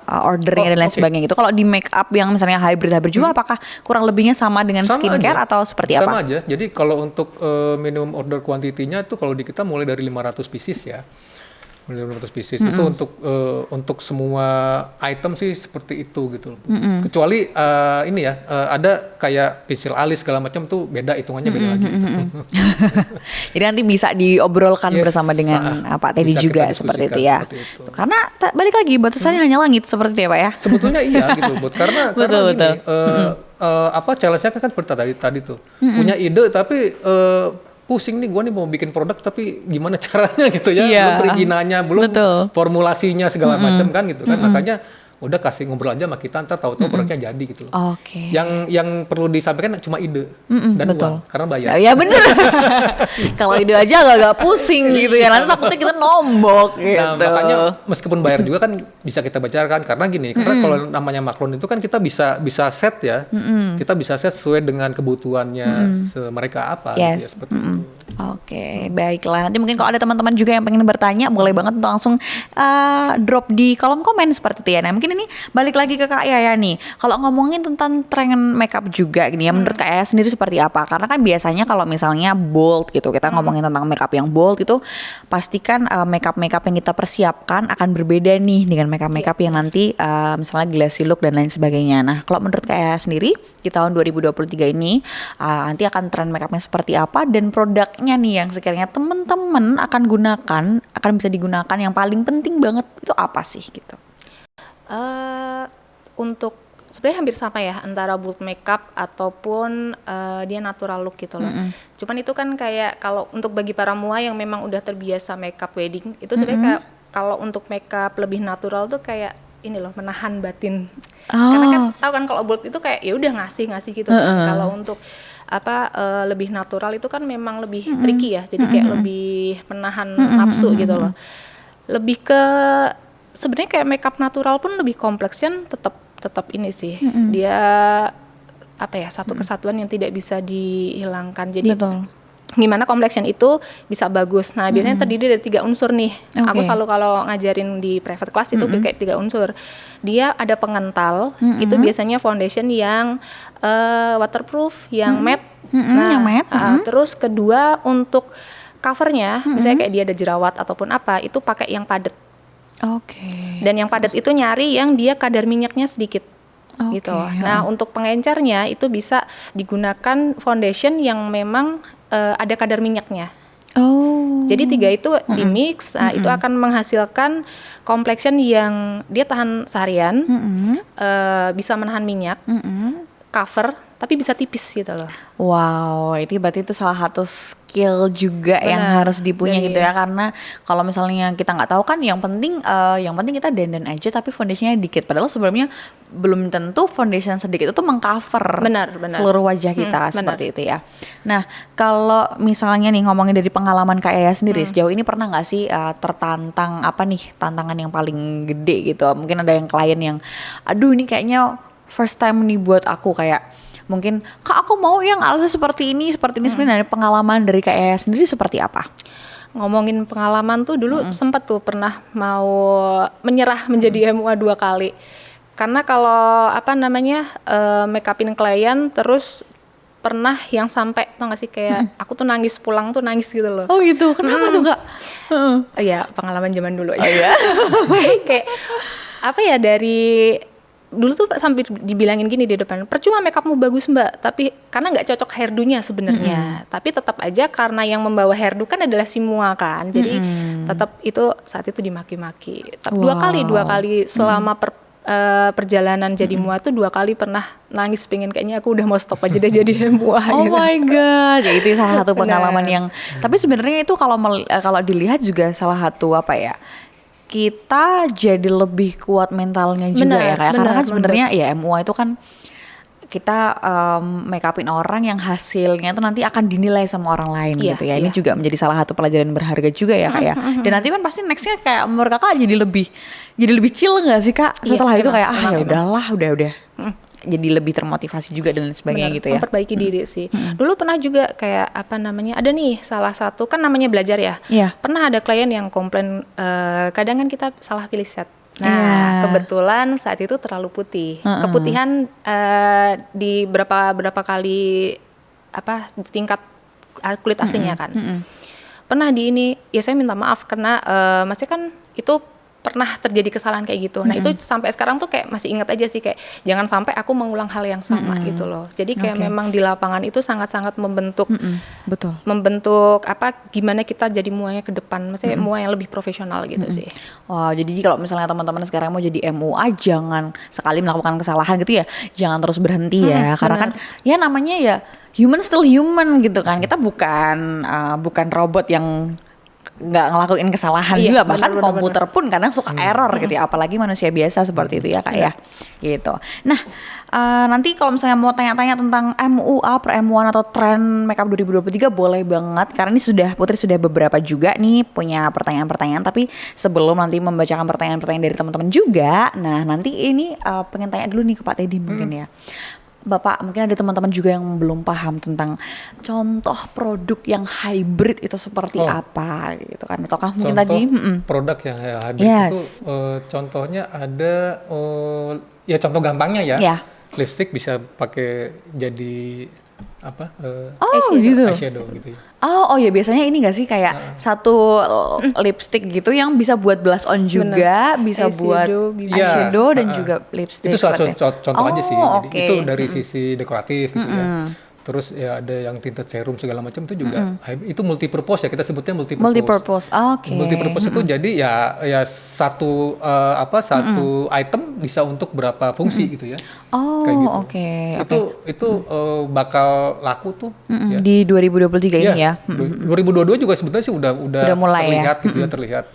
ordernya dan lain sebagainya gitu. Kalau di make up yang misalnya hybrid juga apakah kurang lebihnya sama dengan skincare atau seperti apa? Sama aja. Jadi kalau untuk minimum order quantity-nya tuh kalau di kita mulai dari 500 pieces ya. 500 pieces itu untuk semua item sih seperti itu gitu. Kecuali ini ya ada kayak pensil alis segala macam tuh beda hitungannya beda lagi. Gitu. Jadi nanti bisa diobrolkan bersama dengan Pak Teddy juga seperti itu ya. Seperti itu. Karena balik lagi batasannya hanya langit seperti itu ya Pak ya. Sebetulnya iya gitu buat karena gini, challenge-nya kan seperti tadi tuh punya ide tapi pusing nih gue nih mau bikin produk tapi gimana caranya gitu ya, belum perizinannya, belum formulasinya segala macam kan gitu kan, makanya udah kasih ngobrol aja sama kita, ntar tahu-tahu produknya jadi gitu. Yang perlu disampaikan cuma ide dan uang karena bayar. Ya bener. Kalau ide aja agak pusing gitu ya, nanti takutnya kita nombok gitu. Nah makanya meskipun bayar juga kan bisa kita bicarakan karena gini, karena kalau namanya maklon itu kan kita bisa set ya, kita bisa set sesuai dengan kebutuhannya mereka apa. Yes. Ya, seperti itu. Oke, baiklah. Nanti mungkin kalau ada teman-teman juga yang pengen bertanya, boleh banget untuk langsung drop di kolom komen seperti itu ya. Nah, mungkin ini balik lagi ke Kak Yaya nih. Kalau ngomongin tentang tren makeup juga gini ya, menurut Kak Yaya sendiri seperti apa? Karena kan biasanya kalau misalnya bold gitu, kita ngomongin tentang makeup yang bold itu, pastikan makeup yang kita persiapkan akan berbeda nih dengan makeup yang nanti misalnya glossy look dan lain sebagainya. Nah, kalau menurut Kak Yaya sendiri di tahun 2023 ini nanti akan tren makeupnya seperti apa, dan produknya nih yang sekiranya temen-temen akan gunakan, akan bisa digunakan, yang paling penting banget itu apa sih gitu? Untuk sebenarnya hampir sama ya, antara bold makeup ataupun dia natural look gitu loh. Cuman itu kan kayak kalau untuk bagi para mua yang memang udah terbiasa makeup wedding itu sebenarnya kayak kalau untuk makeup lebih natural tuh kayak ini loh, menahan batin. Karena kan tahu kan kalau bold itu kayak ya udah ngasih gitu kan. Kalau untuk lebih natural itu kan memang lebih tricky ya, jadi kayak lebih menahan nafsu gitu loh. Lebih ke sebenarnya kayak makeup natural pun lebih kompleks kan, tetap ini sih, dia satu kesatuan yang tidak bisa dihilangkan. Jadi gimana complexion itu bisa bagus. Nah, biasanya terdiri dari 3 unsur nih. Aku selalu kalau ngajarin di private class itu kayak 3 unsur. Dia ada pengental, itu biasanya foundation yang waterproof, yang matte. Nah, yang matte. Terus kedua untuk covernya, misalnya kayak dia ada jerawat ataupun apa, itu pakai yang padat. Dan yang padat itu nyari yang dia kadar minyaknya sedikit. Gitu. Nah, untuk pengencernya itu bisa digunakan foundation yang memang ada kadar minyaknya. Jadi 3 itu di mix, itu akan menghasilkan complexion yang dia tahan seharian, bisa menahan minyak, cover, tapi bisa tipis gitu loh. Wow, itu berarti itu salah satu skill juga yang harus dipunya gitu ya, karena kalau misalnya kita nggak tahu kan, yang penting kita dandan aja tapi foundationnya dikit, padahal sebelumnya belum tentu foundation sedikit itu mengcover seluruh wajah kita seperti itu ya. Nah, kalau misalnya nih ngomongin dari pengalaman Kak Yaya sendiri, sejauh ini pernah nggak sih tertantang tantangan yang paling gede gitu? Mungkin ada yang klien yang, aduh ini kayaknya first time nih buat aku, kayak mungkin Kak aku mau yang alasnya seperti ini. Sebenarnya dari pengalaman dari Kak Yaya sendiri seperti apa? Ngomongin pengalaman tuh dulu sempat tuh pernah mau menyerah menjadi MUA 2 kali. Karena kalau make upin klien terus pernah yang sampai tau gak sih kayak aku tuh nangis pulang tuh nangis gitu loh. Oh gitu, kenapa tuh Kak? Iya, pengalaman zaman dulu aja. Kayak dari dulu tuh sampai dibilangin gini di depan, percuma makeupmu bagus mbak, tapi karena nggak cocok hairdo-nya sebenarnya, tapi tetap aja karena yang membawa hairdo kan adalah si mua kan, jadi tetap itu saat itu dimaki-maki. Dua kali selama perjalanan jadi mua tuh 2 kali pernah nangis, pengen kayaknya aku udah mau stop aja deh jadi mua. Oh gitu. my god, ya itu salah satu pengalaman yang, tapi sebenarnya itu kalau dilihat juga salah satu kita jadi lebih kuat mentalnya juga ya, kayak karena kan sebenarnya ya MUA itu kan kita make upin orang yang hasilnya itu nanti akan dinilai sama orang lain gitu ya. Ini juga menjadi salah satu pelajaran berharga juga ya Kak ya. Dan nanti kan pasti nextnya kayak menurut Kakak jadi lebih chill nggak sih Kak? Setelah itu kayak ya udahlah, udah. Jadi lebih termotivasi juga dan sebagainya gitu ya. Memperbaiki diri sih. Dulu pernah juga kayak ada nih salah satu kan namanya belajar ya. Pernah ada klien yang komplain kadang kan kita salah pilih set. Nah, kebetulan saat itu terlalu putih. Keputihan di berapa kali tingkat kulit aslinya kan. Pernah ya saya minta maaf karena maksudnya kan itu pernah terjadi kesalahan kayak gitu. Nah, itu sampai sekarang tuh kayak masih ingat aja sih, kayak jangan sampai aku mengulang hal yang sama gitu loh. Jadi kayak memang di lapangan itu sangat-sangat membentuk membentuk gimana kita jadi muanya ke depan. Maksudnya mua yang lebih profesional gitu sih. Wow, jadi kalau misalnya teman-teman sekarang mau jadi MUA, jangan sekali melakukan kesalahan gitu ya, jangan terus berhenti ya. Karena kan ya namanya ya human still human gitu kan. Kita bukan robot yang nggak ngelakuin kesalahan juga, bahkan komputer pun kadang suka error gitu ya, apalagi manusia biasa seperti itu ya Kak ya gitu. Nah nanti kalau misalnya mau tanya-tanya tentang MUA per M1 atau tren makeup 2023 boleh banget, karena ini Putri sudah beberapa juga nih punya pertanyaan-pertanyaan, tapi sebelum nanti membacakan pertanyaan-pertanyaan dari teman-teman juga, nah nanti ini pengen tanya dulu nih ke Pak Teddy mungkin ya. Bapak, mungkin ada teman-teman juga yang belum paham tentang contoh produk yang hybrid itu seperti apa gitu kan, ataukah mungkin contoh tadi produk yang hybrid itu contohnya ada ya contoh gampangnya ya, lipstick bisa pakai jadi apa eyeshadow gitu ya. Oh ya, biasanya ini nggak sih kayak satu lipstick gitu yang bisa buat blush on juga, bisa buat eyeshadow dan juga lipstick. Itu salah satu contoh aja sih. Jadi itu dari sisi dekoratif gitu ya. Terus ya ada yang tinted serum segala macam itu juga itu multipurpose ya, kita sebutnya multipurpose. Multipurpose itu jadi ya satu satu item bisa untuk berapa fungsi gitu ya. Kayak gitu. Itu bakal laku tuh ya. Di 2023 ini ya. 2022 juga sebetulnya sih udah mulai terlihat ya. gitu ya, terlihat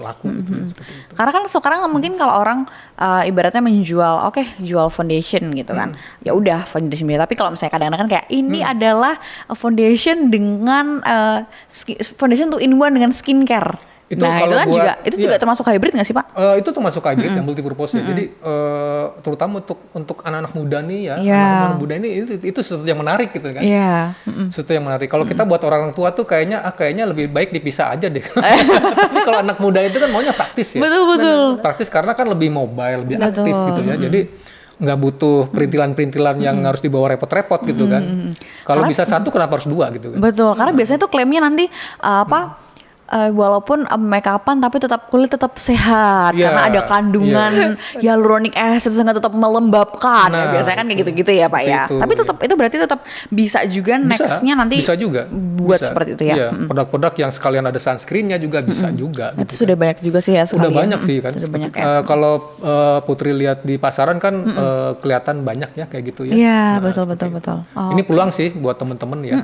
laku gitu ya, seperti itu. Karena kan sekarang mungkin kalau orang ibaratnya menjual jual foundation gitu kan. Ya udah foundation biasa, tapi kalau misalnya kadang-kadang kayak ini adalah foundation dengan foundation tuh in one dengan skincare. Itu itu kan juga termasuk hybrid nggak sih Pak? Itu termasuk hybrid yang multipurpose ya. Jadi terutama untuk anak-anak muda nih ya, anak-anak muda ini itu sesuatu yang menarik gitu kan. Sesuatu yang menarik. Kalau kita buat orang tua tuh kayaknya lebih baik dipisah aja deh. Tapi kalau anak muda itu kan maunya praktis ya. Betul. Praktis karena kan lebih mobile, lebih aktif gitu ya. Jadi nggak butuh perintilan-perintilan yang harus dibawa repot-repot gitu kan. Kalau bisa satu kenapa harus dua gitu kan. Betul, karena biasanya tuh klaimnya nanti walaupun make upan tapi kulit tetap sehat karena ada kandungan hyaluronic acid sehingga tetap melembabkan. Biasanya kan kayak gitu-gitu ya Pak ya. Tapi itu berarti tetap bisa juga nextnya nanti bisa juga buat seperti itu ya. Produk-produk yang sekalian ada sunscreennya juga bisa juga. Itu sudah banyak juga sih ya. Udah banyak sih kan. Kalau Putri lihat di pasaran kan kelihatan banyak ya kayak gitu ya. Iya betul. Ini peluang sih buat teman-teman ya.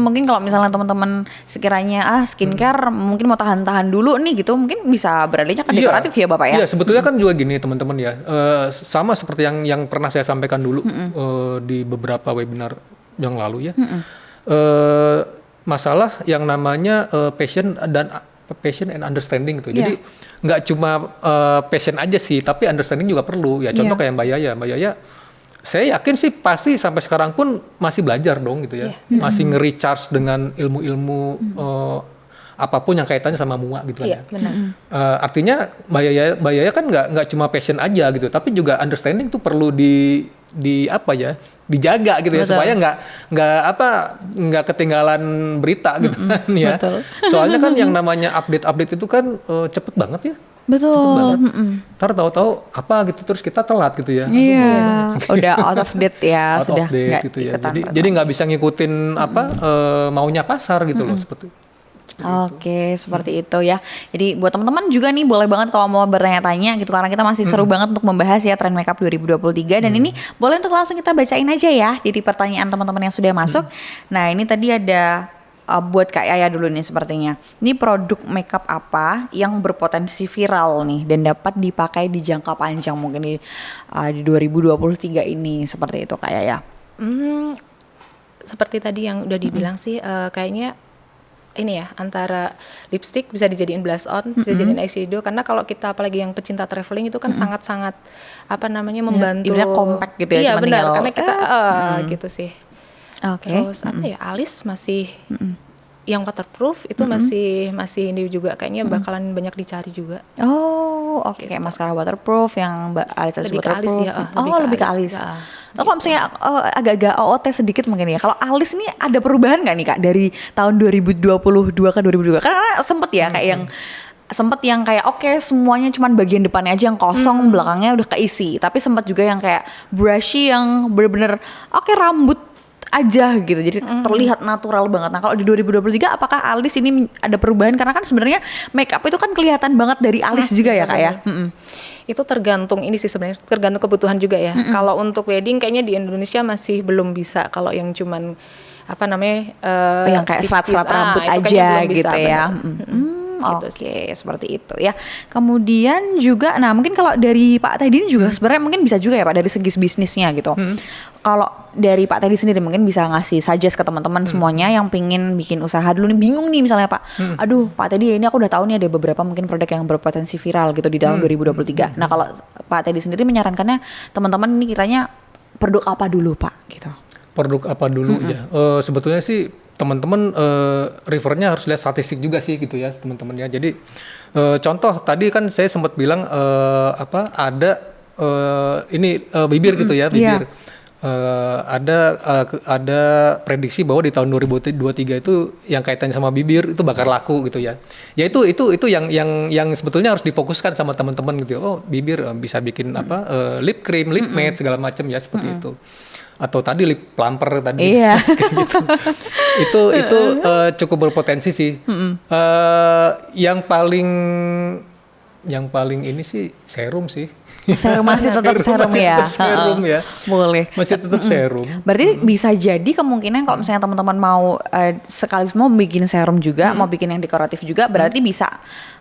Mungkin kalau misalnya teman-teman sekiranya skincare mungkin mau tahan-tahan dulu nih gitu, mungkin bisa beralihnya ke dekoratif ya Bapak ya? Iya, sebetulnya kan juga gini teman-teman ya, sama seperti yang pernah saya sampaikan dulu di beberapa webinar yang lalu ya, masalah yang namanya passion and understanding gitu. Jadi nggak cuma passion aja sih, tapi understanding juga perlu ya. Contoh kayak Mbak Yaya, saya yakin sih pasti sampai sekarang pun masih belajar dong gitu ya, masih nge-recharge dengan ilmu-ilmu apapun yang kaitannya sama mua gitu kan. Artinya Mbak Yaya kan nggak cuma passion aja gitu, tapi juga understanding tuh perlu dijaga gitu ya. Betul. Supaya nggak ketinggalan berita gitu kan ya. Soalnya kan yang namanya update itu kan cepet banget ya. Betul. Ntar tahu-tahu apa gitu terus kita telat gitu ya. Iya. Udah out of date ya. Sudah nggak gitu ya. Jadi nggak bisa ngikutin maunya pasar gitu loh seperti itu. Oke, seperti itu ya. Jadi buat teman-teman juga nih boleh banget kalau mau bertanya-tanya gitu, karena kita masih seru banget untuk membahas ya tren makeup 2023 dan ini boleh untuk langsung kita bacain aja ya dari pertanyaan teman-teman yang sudah masuk. Nah, ini tadi ada buat Kak Yaya dulu nih sepertinya. Ini produk makeup apa yang berpotensi viral nih dan dapat dipakai di jangka panjang mungkin di 2023 ini, seperti itu Kak Yaya. Seperti tadi yang udah dibilang sih kayaknya ini ya, antara lipstick bisa dijadiin blush on, bisa dijadiin eyeshadow, karena kalau kita apalagi yang pecinta traveling itu kan sangat-sangat membantu. Ini compact gitu ya. Iya benar, karena kita gitu sih. Terus alis masih yang waterproof itu masih ini juga kayaknya bakalan banyak dicari juga. Oke. Kayak maskara waterproof yang alis lebih waterproof. Ke alis ya. Lebih ke alis. Kalau misalnya agak-agak OOT sedikit mungkin ya. Kalau alis ini ada perubahan nggak nih Kak dari tahun 2022 ke 2022? Karena sempet ya kayak yang kayak oke, semuanya cuman bagian depannya aja yang kosong, belakangnya udah keisi. Tapi sempat juga yang kayak brushy yang bener-bener rambut aja gitu, jadi terlihat natural banget. Nah kalau di 2023 apakah alis ini ada perubahan, karena kan sebenarnya makeup itu kan kelihatan banget dari alis juga ya Kak ya. Itu tergantung ini sih sebenarnya, tergantung kebutuhan juga ya. Kalau untuk wedding kayaknya di Indonesia masih belum bisa, kalau yang cuman yang kayak serat-serat rambut aja gitu ya. Oke, seperti itu ya. Kemudian juga, nah mungkin kalau dari Pak Teddy ini juga sebenarnya mungkin bisa juga ya Pak dari segi bisnisnya gitu. Kalau dari Pak Teddy sendiri mungkin bisa ngasih suggest ke teman-teman semuanya yang pingin bikin usaha dulu nih, bingung nih misalnya Pak. Aduh Pak Teddy, ini aku udah tahu nih ada beberapa mungkin produk yang berpotensi viral gitu di tahun 2023. Nah kalau Pak Teddy sendiri menyarankannya teman-teman ini kiranya produk apa dulu Pak gitu? Produk apa dulu ya? Sebetulnya sih teman-teman refernya harus lihat statistik juga sih gitu ya teman-teman ya. Jadi contoh tadi kan saya sempat bilang ada bibir gitu ya, bibir. Ada prediksi bahwa di tahun 2023 itu yang kaitannya sama bibir itu bakal laku gitu ya. Ya itu yang sebetulnya harus difokuskan sama teman-teman gitu. Oh, bibir bisa bikin lip cream, lip matte segala macam ya seperti itu. Atau tadi lip plumper tadi. Iya. Gitu. itu cukup berpotensi sih. Yang paling ini sih serum sih. Serum masih tetap serum ya. Tetap serum ya. Boleh. Masih tetap serum. Berarti bisa jadi kemungkinan kalau misalnya teman-teman mau sekaligus mau bikin serum juga, mau bikin yang dekoratif juga, berarti bisa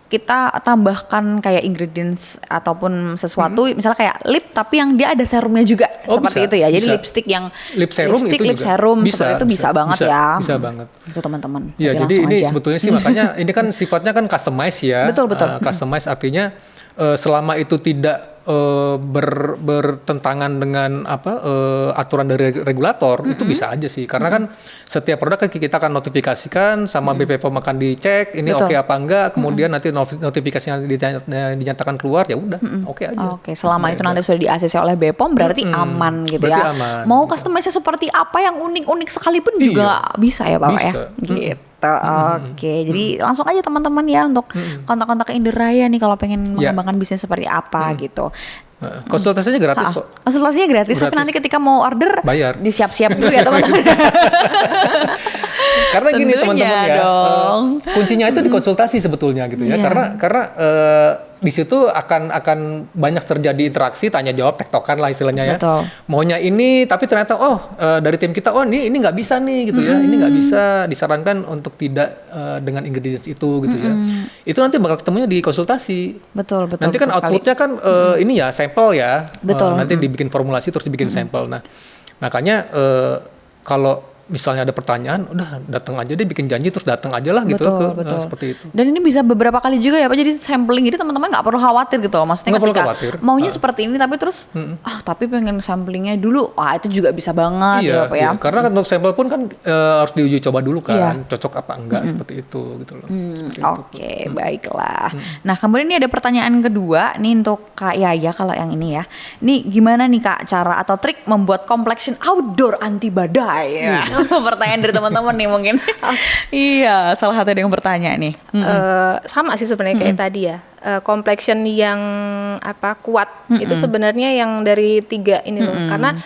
kita tambahkan kayak ingredients ataupun sesuatu, misalnya kayak lip tapi yang dia ada serumnya juga, seperti bisa, itu ya. Jadi bisa. lipstick yang lip serum lipstick, itu lip juga serum seperti itu bisa banget ya. Bisa banget. Itu teman-teman. Ya, Berarti jadi ini aja. sebetulnya sih makanya ini kan sifatnya kan customize ya. Betul. Customize artinya selama itu tidak bertentangan dengan aturan dari regulator, itu bisa aja sih. Karena kan setiap produk kan kita akan notifikasikan sama BPOM akan dicek ini oke apa enggak, kemudian nanti notifikasinya dinyatakan keluar, ya udah oke aja. Oke, selama itu nanti sudah di-ACC oleh BPOM berarti aman gitu berarti ya. aman, Mau gitu. customize seperti apa yang unik-unik sekalipun juga bisa ya Bapak Bisa. ya. Gitu. Oke, jadi langsung aja teman-teman ya untuk kontak-kontak Indoraya nih kalau pengen mengembangkan bisnis seperti apa gitu. Konsultasinya gratis kok. Konsultasinya gratis, tapi nanti ketika mau order bayar. Disiap-siap dulu ya teman-teman. Karena gini Tentunya teman-teman ya, dong. kuncinya itu di konsultasi sebetulnya gitu ya. Iya. Karena di situ akan banyak terjadi interaksi, tanya jawab, tektokan lah istilahnya ya. Betul. Maunya ini, tapi ternyata dari tim kita ini nggak bisa nih gitu ya. Ini nggak bisa, disarankan untuk tidak dengan ingredients itu gitu ya. Itu nanti bakal ketemunya di konsultasi. Betul. Nanti kan betul sekali. outputnya kan ini ya sampel ya. Betul. Nanti dibikin formulasi terus dibikin sampel. Nah, makanya kalau misalnya ada pertanyaan, udah datang aja deh, bikin janji terus datang aja lah gitu Betul. seperti itu. Dan ini bisa beberapa kali juga ya Pak, jadi sampling, jadi teman-teman nggak perlu khawatir gitu loh. Maksudnya Nggak perlu ketika khawatir. maunya seperti ini tapi terus tapi pengen samplingnya dulu, itu juga bisa banget ya Pak ya. Karena kan untuk sampel pun kan harus diuji coba dulu kan, Iya. cocok apa enggak seperti itu gitu loh. Seperti itu. Oke, baiklah. Nah, kemudian ini ada pertanyaan kedua nih untuk Kak Yaya kalau yang ini ya. Ini gimana nih Kak cara atau trik membuat complexion outdoor anti badai? Ya. Pertanyaan dari teman-teman nih mungkin. Iya, salah satu yang bertanya nih. Sama sih sebenarnya kayak tadi ya. Complexion yang kuat itu sebenarnya yang dari 3 ini loh. Karena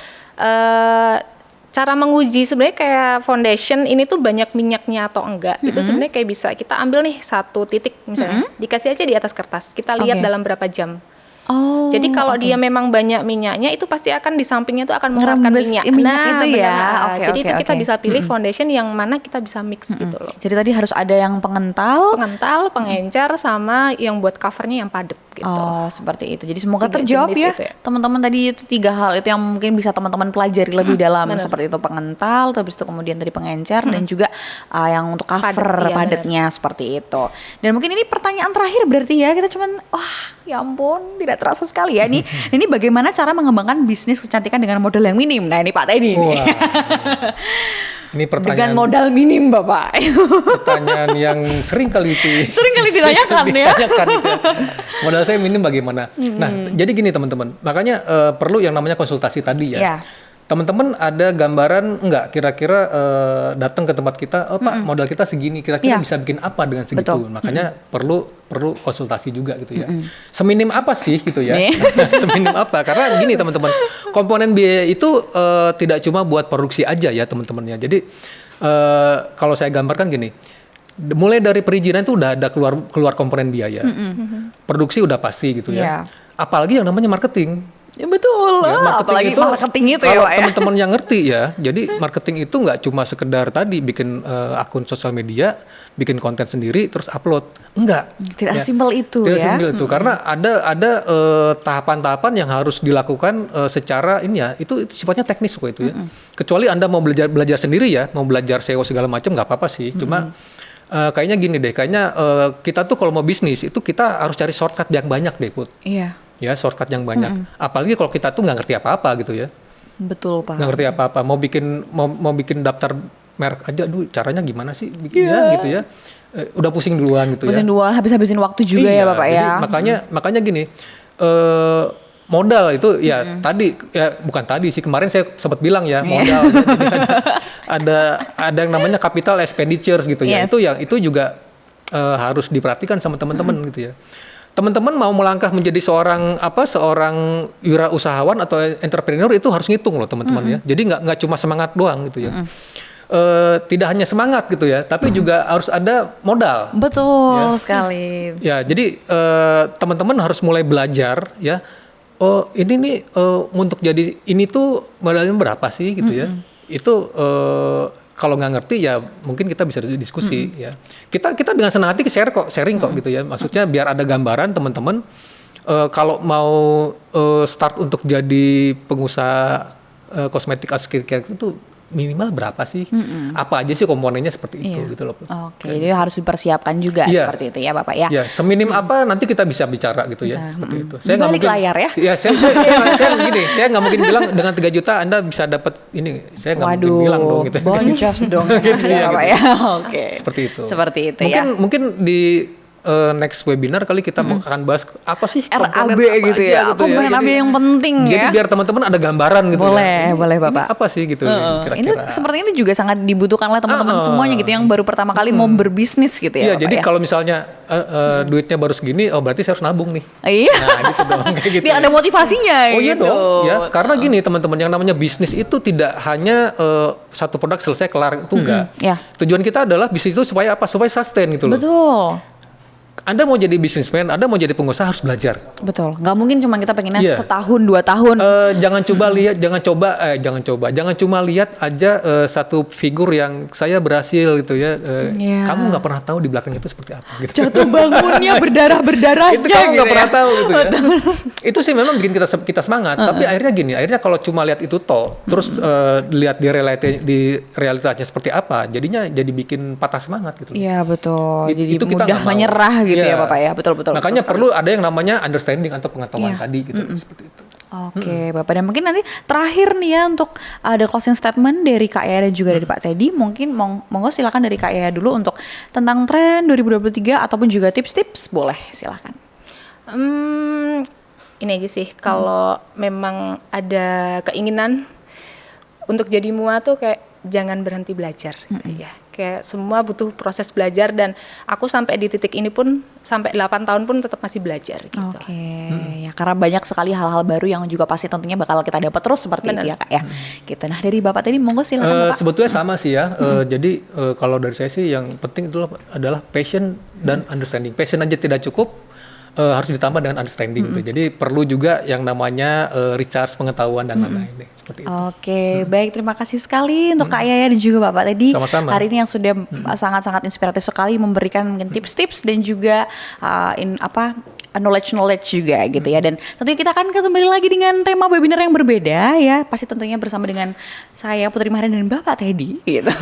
cara menguji sebenarnya kayak foundation ini tuh banyak minyaknya atau enggak, itu sebenarnya kayak bisa kita ambil nih 1 titik misalnya, dikasih aja di atas kertas, kita lihat dalam berapa jam. Oh. Jadi kalau dia memang banyak minyaknya, itu pasti akan di sampingnya tuh akan mengeluarkan Ngerembes minyak. minyak itu ya. benar. Oke, Jadi oke, itu kita oke. bisa pilih foundation yang mana kita bisa mix gitu loh. Jadi tadi harus ada yang pengental. Pengental, pengencer, sama yang buat covernya yang padat gitu. Oh, seperti itu. Jadi semoga 3 terjawab jenis ya. itu ya. Teman-teman tadi itu 3 hal itu yang mungkin bisa teman-teman pelajari lebih dalam, benar. seperti itu pengental, terus itu kemudian tadi pengencer dan juga yang untuk cover Padat, iya, padatnya seperti itu. Dan mungkin ini pertanyaan terakhir berarti ya, kita cuman ya ampun tidak terasa sekali ya. Ini bagaimana cara mengembangkan bisnis kecantikan dengan modal yang minim? Nah, ini Pak Teddy nih. Wah. Ini Dengan pertanyaan modal minim Bapak. pertanyaan yang sering kali Sering kali ditanyakan ya. ditanyakan itu ya. Modal saya minim bagaimana? Nah, jadi gini teman-teman. Makanya perlu yang namanya konsultasi tadi ya. Iya. Teman-teman ada gambaran enggak kira-kira datang ke tempat kita, Pak, modal kita segini, kira-kira Iya. bisa bikin apa dengan segitu? Betul. Makanya perlu konsultasi juga gitu ya. Seminim apa sih gitu ya? Nih. Seminim apa? Karena gini teman-teman, komponen biaya itu tidak cuma buat produksi aja ya teman-teman ya. Jadi kalau saya gambarkan gini, mulai dari perizinan itu udah ada keluar komponen biaya. Produksi udah pasti gitu Iya. ya. Apalagi yang namanya marketing. Ya betul. Ya, Apalagi marketing itu ya kalau Pak ya. teman-teman yang ngerti ya, jadi marketing itu nggak cuma sekedar tadi bikin akun sosial media, bikin konten sendiri terus upload, enggak. Tidak simpel itu Tidak ya. simpel itu, karena ada tahapan-tahapan yang harus dilakukan secara ini ya, itu sifatnya teknis kok itu ya. Kecuali Anda mau belajar sendiri ya, mau belajar SEO segala macam nggak apa-apa sih, cuma kayaknya gini deh, kayaknya kita tuh kalau mau bisnis itu kita harus cari shortcut yang banyak deh Put. Iya. Ya, shortcut yang banyak. Apalagi kalau kita tuh nggak ngerti apa-apa gitu ya. Betul Pak. Nggak ngerti apa-apa. Mau bikin daftar merek aja, aduh caranya gimana sih bikinnya gitu ya. Udah pusing duluan gitu pusing duluan, habis-habisin waktu juga ya Bapak ya. Makanya gini, modal itu ya tadi ya bukan tadi sih, kemarin saya sempat bilang ya modal. Jadi ada yang namanya capital expenditures gitu ya. Itu juga harus diperhatikan sama teman-teman gitu ya. Teman-teman mau melangkah menjadi seorang wirausahawan atau entrepreneur itu harus ngitung loh teman-teman ya. Jadi nggak cuma semangat doang gitu ya. Tidak hanya semangat gitu ya, tapi juga harus ada modal. Betul sekali. Ya, jadi teman-teman harus mulai belajar ya. Oh ini nih untuk jadi ini tuh modalnya berapa sih gitu ya? Itu kalau nggak ngerti ya mungkin kita bisa diskusi ya. Kita dengan senang hati sharing kok gitu ya. Maksudnya biar ada gambaran teman-teman kalau mau start untuk jadi pengusaha kosmetik atau skincare itu minimal berapa sih? Apa aja sih komponennya seperti itu gitu loh. Oke, jadi harus dipersiapkan juga seperti itu ya Bapak ya. Ya, seminim apa nanti kita bisa bicara gitu ya, seperti itu. Saya nggak mungkin layar ya. Ya, saya gini, saya nggak mungkin bilang dengan 3 juta Anda bisa dapat ini. Saya nggak mungkin bilang dong gitu. Boncos dong gitu ya Bapak ya. Oke. Seperti itu. Seperti itu ya. Mungkin di next webinar kali kita akan bahas apa sih RAB gitu ya. Komponen AB yang penting ya. Jadi biar teman-teman ada gambaran gitu. Boleh Bapak. Ini apa sih gitu kira-kira. Ini seperti ini juga sangat dibutuhkan oleh teman-teman semuanya gitu yang baru pertama kali mau berbisnis gitu ya. Iya, jadi kalau misalnya duitnya baru segini, oh berarti saya harus nabung nih. Iya. Nah, gitu dong kayak gitu. Biar ada motivasinya gitu. Oh iya gitu. dong, ya. Karena gini teman-teman, yang namanya bisnis itu tidak hanya satu produk selesai kelar, itu enggak. Tujuan kita adalah bisnis itu supaya apa? Supaya sustain gitu loh. Betul. Anda mau jadi bisnismen, Anda mau jadi pengusaha harus belajar. Betul. Nggak mungkin cuma kita pengennya setahun 2 tahun. Jangan cuma lihat aja satu figur yang saya berhasil gitu ya. Kamu nggak pernah tahu di belakang itu seperti apa. Gitu. Jatuh bangunnya berdarah itu kamu nggak pernah tahu gitu ya. Itu sih memang bikin kita semangat. Tapi akhirnya kalau cuma lihat itu terus lihat di realitanya seperti apa, jadinya jadi bikin patah semangat gitu. Iya betul. Jadi itu kita mudah menyerah gitu ya Bapak ya. Betul. Makanya perlu ada yang namanya understanding atau pengetahuan tadi gitu seperti itu. Oke, Bapak, dan mungkin nanti terakhir nih ya untuk ada closing statement dari Kak Yaya dan juga dari Pak Teddy, mungkin monggo silakan dari Kak Yaya dulu untuk tentang tren 2023 ataupun juga tips-tips, boleh silakan. Ini aja sih, kalau memang ada keinginan untuk jadi mua tuh kayak jangan berhenti belajar gitu ya. Kayak semua butuh proses belajar dan aku sampai di titik ini pun sampai 8 tahun pun tetap masih belajar gitu. Oke, ya karena banyak sekali hal-hal baru yang juga pasti tentunya bakal kita dapat terus seperti itu ya Kak ya. Gitu. Nah, dari Bapak tadi monggo silakan Bapak. Sebetulnya sama sih ya. Jadi kalau dari saya sih yang penting itu adalah passion dan understanding. Passion aja tidak cukup. Harus ditambah dengan understanding gitu. Jadi perlu juga yang namanya recharge pengetahuan dan lain-lain seperti itu. Oke, baik, terima kasih sekali untuk Kak Yaya dan juga Bapak tadi. Sama-sama. Hari ini yang sudah sangat-sangat inspiratif sekali memberikan mungkin tips-tips dan juga knowledge juga gitu ya. Dan tentunya kita akan kembali lagi dengan tema webinar yang berbeda ya. Pasti tentunya bersama dengan saya Putri Maharani dan Bapak Teddy gitu.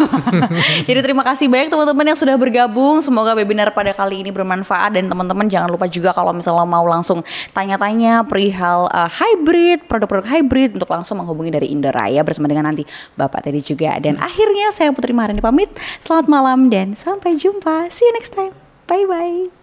Jadi terima kasih banyak teman-teman yang sudah bergabung. Semoga webinar pada kali ini bermanfaat dan teman-teman jangan lupa juga kalau misalnya mau langsung tanya-tanya perihal hybrid, produk-produk hybrid untuk langsung menghubungi dari Indoraya bersama dengan nanti Bapak Teddy juga. Dan akhirnya saya Putri Maharani pamit. Selamat malam dan sampai jumpa. See you next time. Bye-bye.